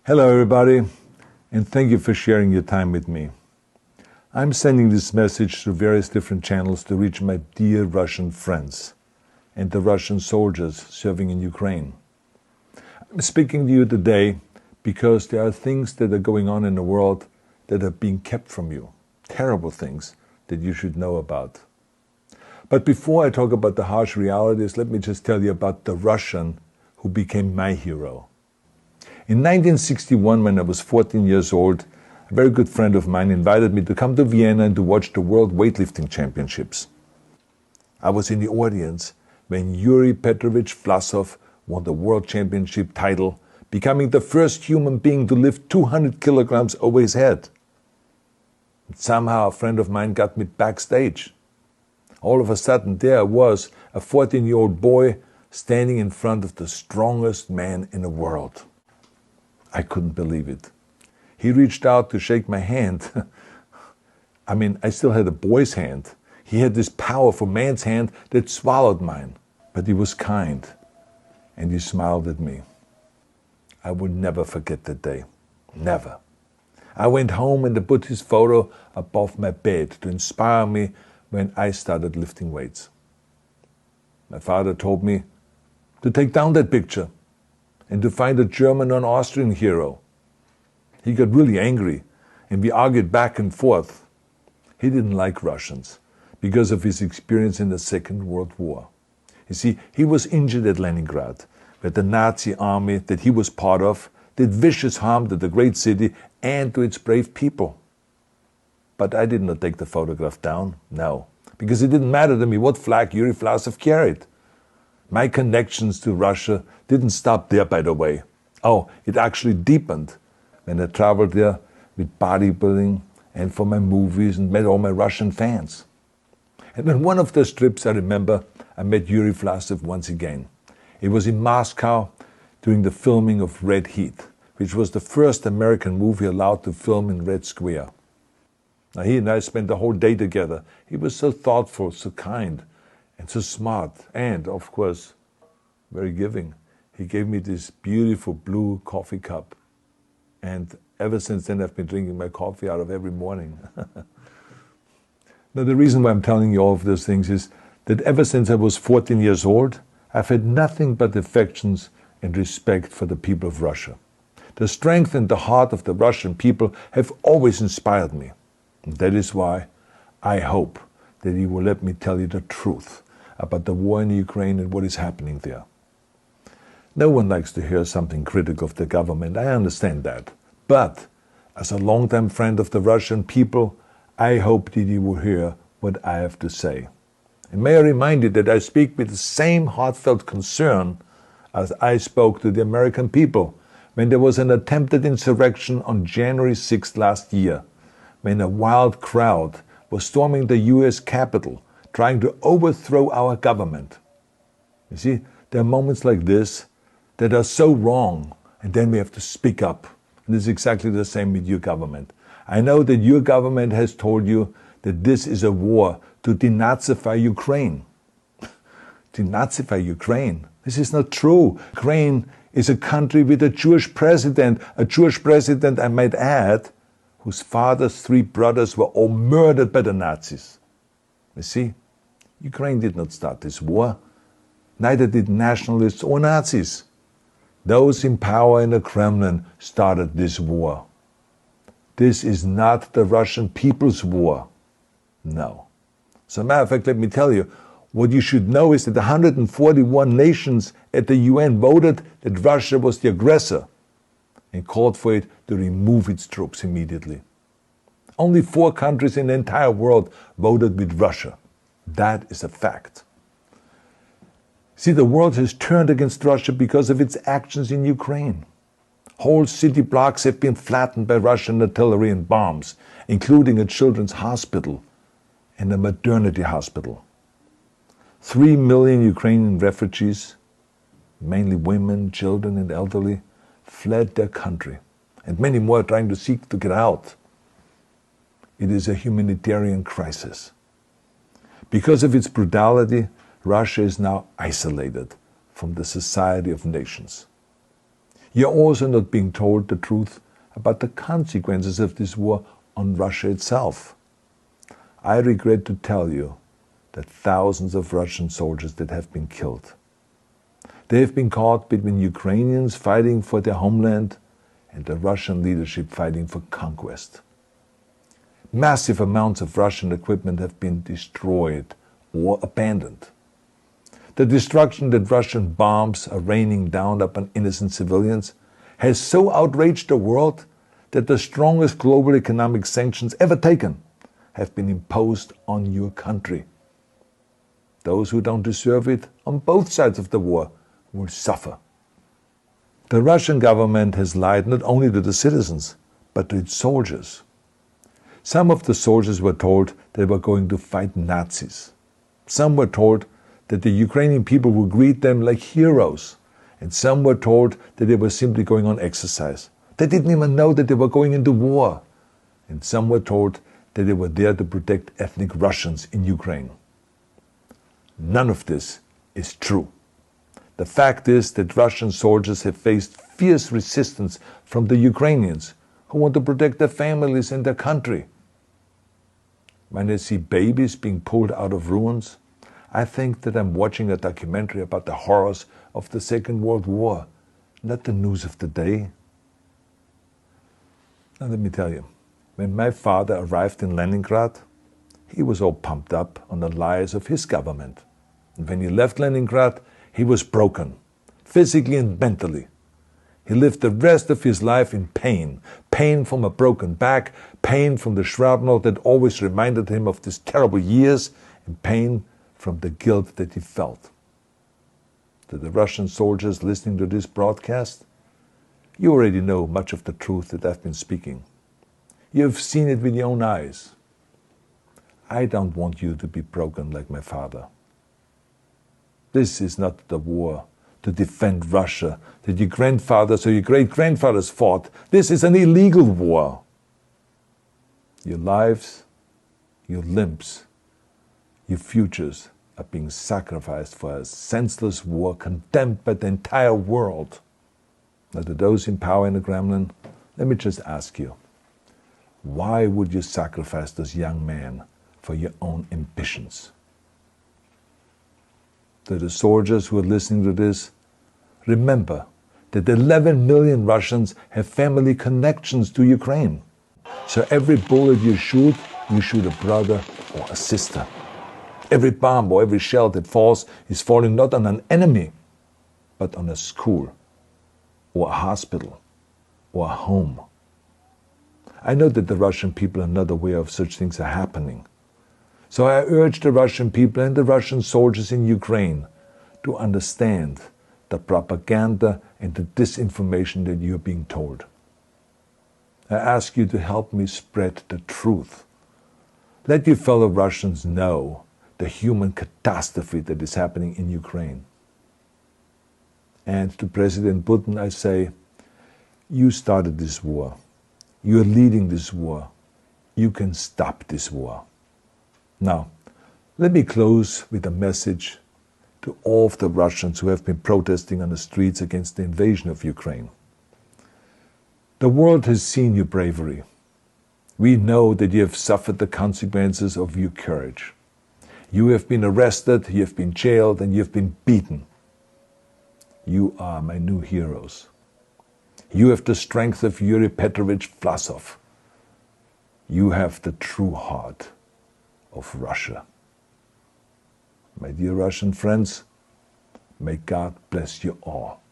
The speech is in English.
Hello everybody, and thank you for sharing your time with me. I'm sending this message through various different channels to reach my dear Russian friends and the Russian soldiers serving in Ukraine. I'm speaking to you today because there are things that are going on in the world that are being kept from you, terrible things that you should know about. But before I talk about the harsh realities, let me just tell you about the Russian who became my hero. In 1961, when I was 14 years old, a very good friend of mine invited me to come to Vienna and to watch the World Weightlifting Championships. I was in the audience when Yuri Petrovich Vlasov won the World Championship title, becoming the first human being to lift 200 kilograms over his head. And somehow a friend of mine got me backstage. All of a sudden there I was, a 14-year-old boy, standing in front of the strongest man in the world. I couldn't believe it. He reached out to shake my hand. I still had a boy's hand. He had this powerful man's hand that swallowed mine. But he was kind, and he smiled at me. I will never forget that day. Never. I went home and I put his photo above my bed to inspire me when I started lifting weights. My father told me to take down that picture and to find a German or an Austrian hero. He got really angry, and we argued back and forth. He didn't like Russians because of his experience in the Second World War. You see, he was injured at Leningrad, where the Nazi army that he was part of did vicious harm to the great city and to its brave people. But I did not take the photograph down, no, because it didn't matter to me what flag Yuri Vlasov carried. My connections to Russia didn't stop there, by the way. Oh, it actually deepened when I traveled there with bodybuilding and for my movies and met all my Russian fans. And on one of those trips, I remember I met Yuri Vlasov once again. It was in Moscow during the filming of Red Heat, which was the first American movie allowed to film in Red Square. Now, he and I spent the whole day together. He was so thoughtful, so kind, and so smart, and, of course, very giving. He gave me this beautiful blue coffee cup. And ever since then, I've been drinking my coffee out of every morning. Now, the reason why I'm telling you all of those things is that ever since I was 14 years old, I've had nothing but affections and respect for the people of Russia. The strength and the heart of the Russian people have always inspired me. And that is why I hope that you will let me tell you the truth about the war in Ukraine and what is happening there. No one likes to hear something critical of the government, I understand that. But as a longtime friend of the Russian people, I hope that you will hear what I have to say. And may I remind you that I speak with the same heartfelt concern as I spoke to the American people when there was an attempted insurrection on January 6th last year, when a wild crowd was storming the US Capitol, trying to overthrow our government. You see, there are moments like this that are so wrong, and then we have to speak up. And it's exactly the same with your government. I know that your government has told you that this is a war to denazify Ukraine. Denazify Ukraine? This is not true. Ukraine is a country with a Jewish president, I might add, whose father's 3 brothers were all murdered by the Nazis. You see, Ukraine did not start this war. Neither did nationalists or Nazis. Those in power in the Kremlin started this war. This is not the Russian people's war. No. As a matter of fact, let me tell you, what you should know is that 141 nations at the UN voted that Russia was the aggressor and called for it to remove its troops immediately. Only 4 countries in the entire world voted with Russia. That is a fact. See, the world has turned against Russia because of its actions in Ukraine. Whole city blocks have been flattened by Russian artillery and bombs, including a children's hospital and a maternity hospital. 3 million Ukrainian refugees, mainly women, children, and elderly, fled their country, and many more are trying to seek to get out. It is a humanitarian crisis. Because of its brutality, Russia is now isolated from the Society of Nations. You're also not being told the truth about the consequences of this war on Russia itself. I regret to tell you that thousands of Russian soldiers that have been killed. They have been caught between Ukrainians fighting for their homeland and the Russian leadership fighting for conquest. Massive amounts of Russian equipment have been destroyed or abandoned. The destruction that Russian bombs are raining down upon innocent civilians has so outraged the world that the strongest global economic sanctions ever taken have been imposed on your country. Those who don't deserve it on both sides of the war will suffer. The Russian government has lied not only to the citizens, but to its soldiers. Some of the soldiers were told they were going to fight Nazis. Some were told that the Ukrainian people would greet them like heroes. And some were told that they were simply going on exercise. They didn't even know that they were going into war. And some were told that they were there to protect ethnic Russians in Ukraine. None of this is true. The fact is that Russian soldiers have faced fierce resistance from the Ukrainians who want to protect their families and their country. When I see babies being pulled out of ruins, I think that I'm watching a documentary about the horrors of the Second World War, not the news of the day. Now let me tell you, when my father arrived in Leningrad, he was all pumped up on the lies of his government. And when he left Leningrad, he was broken, physically and mentally. He lived the rest of his life in pain. Pain from a broken back, pain from the shrapnel that always reminded him of these terrible years, and pain from the guilt that he felt. To the Russian soldiers listening to this broadcast, you already know much of the truth that I've been speaking. You have seen it with your own eyes. I don't want you to be broken like my father. This is not the war to defend Russia that your grandfathers or your great-grandfathers fought. This is an illegal war. Your lives, your limbs, your futures are being sacrificed for a senseless war condemned by the entire world. Now, to those in power in the Kremlin, let me just ask you, why would you sacrifice those young men for your own ambitions? To the soldiers who are listening to this, remember that 11 million Russians have family connections to Ukraine. So every bullet you shoot a brother or a sister. Every bomb or every shell that falls is falling not on an enemy, but on a school, or a hospital, or a home. I know that the Russian people are not aware of such things are happening. So I urge the Russian people and the Russian soldiers in Ukraine to understand the propaganda and the disinformation that you are being told. I ask you to help me spread the truth. Let your fellow Russians know the human catastrophe that is happening in Ukraine. And to President Putin I say, you started this war. You are leading this war. You can stop this war. Now, let me close with a message to all of the Russians who have been protesting on the streets against the invasion of Ukraine. The world has seen your bravery. We know that you have suffered the consequences of your courage. You have been arrested, you have been jailed, and you have been beaten. You are my new heroes. You have the strength of Yuri Petrovich Vlasov. You have the true heart of Russia. My dear Russian friends, may God bless you all.